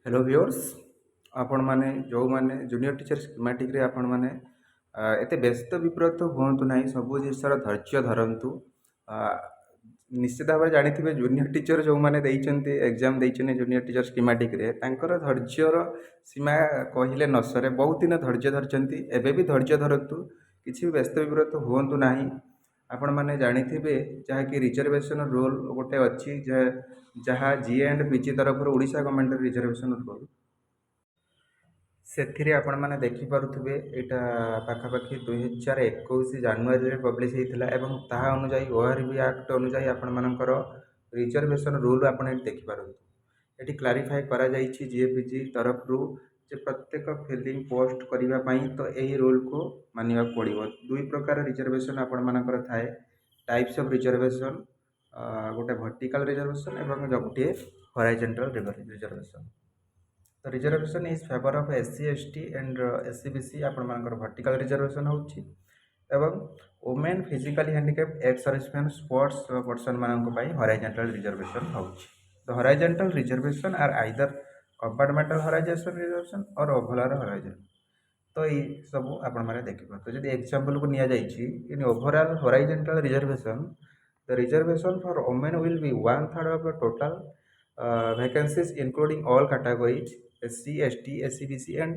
Hello viewers आपण माने जो माने जूनियर टीचर स्कीमेटिक रे आपण माने एते व्यस्त विब्रत हुअन्तु नाही सब जिनिसर धैर्य धरन्तु अ, निश्चित भाव जानिथिबे जूनियर टीचर जो माने देइचन्ते एग्जाम देइचने जूनियर टीचर स्कीमेटिक रे तांकर धैर्यर सीमा कहिले न सरे बहुत दिन धैर्य धरचन्ती एबे भी धैर्य धरन्तु किछि व्यस्त विब्रत हुअन्तु नाही आपण माने जानिथिबे जहाँकि रिजर्वेशन रूल गोटे अछि जहाँ जी एंड पीजी तरफ ओडिशा गवर्नमेंट रिजर्वेशन रूल ସେଥିରେ ଆପଣମାନେ ଦେଖିପାରୁଥିବେ ଏଇଟା ପାଖାପାଖି 2021 ଜାନୁଆରୀରେ ପବ୍ଲିଶ ହେଇଥିଲା ଏବଂ ତାହା ଅନୁଯାୟୀ ଓଆରବି ଆକ୍ଟ ଅନୁଯାୟୀ ଆପଣମାନଙ୍କର ରିଜର୍ଭେସନ୍ ରୁଲ୍ ଆପଣ ଏଠି ଦେଖିପାରନ୍ତି। ଏଠି କ୍ଲାରିଫାଏ କରାଯାଇଛି ଜିଏପିଜି ତରଫରୁ ଯେ ପ୍ରତ୍ୟେକ ଫିଲିଂ ପୋଷ୍ଟ କରିବା ପାଇଁ ତ ଏହି ରୁଲ୍କୁ ମାନିବାକୁ ପଡ଼ିବ। ଦୁଇ ପ୍ରକାର ରିଜର୍ଭେସନ୍ ଆପଣମାନଙ୍କର ଥାଏ ଟାଇପ୍ସ ଅଫ୍ ରିଜର୍ଭେସନ୍ ଗୋଟେ ଭର୍ଟିକାଲ ରିଜର୍ଭେସନ୍ ଏବଂ ଗୋଟିଏ horizontal reservation. The reservation is favor of SC ST and SCBC ଆପଣମାନଙ୍କର vertical reservation ହେଉଛି ଏବଂ women physically handicapped ex servicemen sports person ମାନଙ୍କ ପାଇଁ horizontal reservation ହେଉଛି। The horizontal reservation are either compartmental horizontal reservation or overall horizontal। तो ये सब ଆପଣମାନେ ଦେଖିପାରୁଥିବେ ଯଦି ଏକ୍ସାମ୍ପଲକୁ ନିଆଯାଇଛି in overall horizontal reservation the reservation for women will be 1/3 of the total vacancies including all categories SC, ST, SCBC and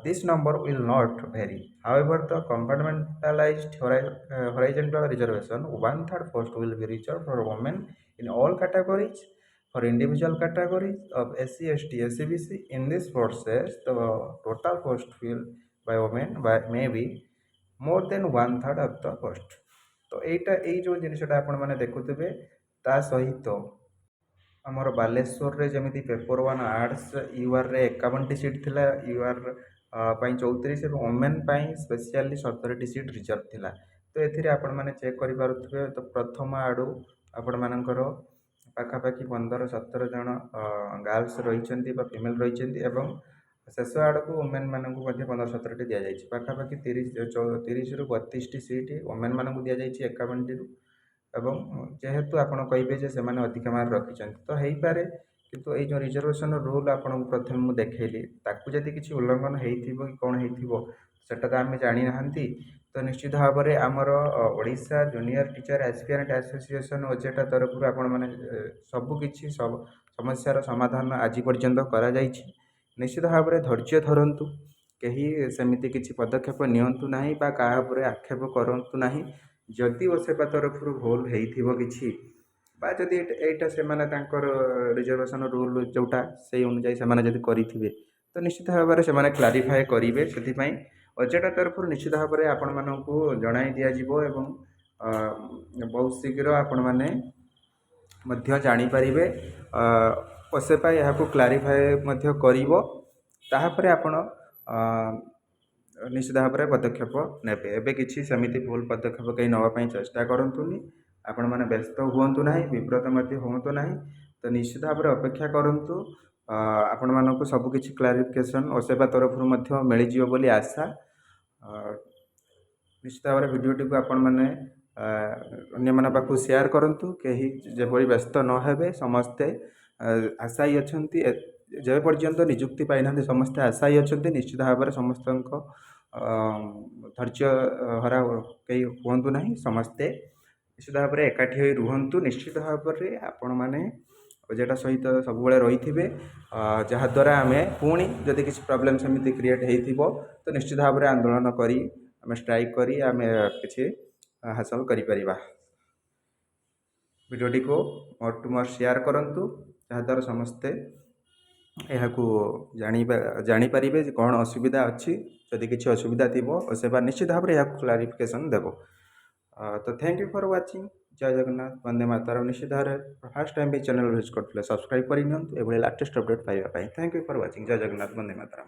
this number will not vary. However, the compartmentalized horizontal reservation, 1/3 post will be reserved for women in all categories. For individual categories of SC, ST, SCBC, in this process, the total post filled by women may be more than 1/3 of the post. तो এইটা এই जो जिनसटा आपण माने देखुथिबे ता सहित आमर बालेश्वर रे जमी पेपर वन आर्ट्स यूआर रे 51टी सीट थिला यूआर 34 और ओमेन स्पेशली 17टी सीट रिजर्व थिला। तो एथिरे आपण माने चेक करि पारुथबे तो प्रथम आडू आपण मानकर पाखापाखि 15-17 जन गर्ल्स रहिचंती बा फीमेल रहिचंती एवं शेष आड़क ओमेन मानक 15-17टी दि जाइए पाखापाखि 30 ରୁ 32टी सीट ओमेन मानक दि जाइए 51टी एवं जेहेतु आपण कहे से अधिक मार्क रखिंट तो हो पारे किंतु ये जो रिजर्वेशन रूल आपको प्रथम मुझे देखली ताकू जदि किसी उल्लंघन हो कौन होटा तो आम जानी ना तो निश्चित भाव में आमर Odisha junior teacher aspirant association ओजेटा तरफ आपण मैंने सबकि समस्यार समाधान आज पर्यंत करा निश्चित भाव में धैर्य धरतु कहीं सेमती किसी पदक्षेप नियंतु नहीं बा क्या आक्षेप करतु नहीं जदि ओसेपा तरफ भूल हो कि जदि एटा से रिजर्वेशन रूल जोटा से अनुजाई से करेंगे तो निश्चित भाव में से क्लारिफाए करेंगे से ओजेटा तरफ निश्चित भाव में आपण मानक जनाई दिज्व एवं बहुत शीघ्र आपण मैंने जानीपारे ओसेपा यहाँ क्लारिफाए कर आपण निश्चित भाव में पदक्षेप ने एवं किसी सेमती भूल पदक्षेप कहीं नापी चेष्टा करूँ आपण मैंने व्यस्त हूँ ना विव्रत हूँ ना तो निश्चित भाव में अपेक्षा करूँ आपण मानक सबकि क्लारिफिकेशन ओसेपा तरफ मिलଯିव बोली आशा निश्चित भाव में भिडियोटी को आपण मैंने अन्य पाखु शेयर करूँ कहीं जेपरी व्यस्त न हेबे समस्ते आशायी अच्छा जे पर्यंत निजुक्ति पाई ना समस्ते आशायी अच्छा निश्चित भाव में समस्त धैर्य हरा कहीं हूँ ना समस्ते निश्चित भाव में एकाठी हो रुहतु निश्चित भाव में आपण मैंने जेटा सहित सब रही थे जहाद्वारा आम पुणी जदि किसी प्रोब्लेम सेमती क्रिएट हो तो निश्चित भाव में आंदोलन करी आम स्ट्राइक करी आम किसी हासिल करें वीडियोटी को मोर टू मोर शेयर करूँ जहाद्वारा समस्ते यह जानीपारे कौन असुविधा अच्छी जदि किसी असुविधा थी सेवा निश्चित भाव में यह क्लारिफिकेशन देव तो थैंक यू फॉर वाचिंग जय जगन्नाथ वंदे मातरम निश्चित भाव में फर्स्ट टाइम भी चैनल विजिट करते सब्सक्राइब कर लेटेस्ट अपडेट पाइबा थैंक यू फॉर वाचिंग जय जगन्नाथ वंदे मातरम।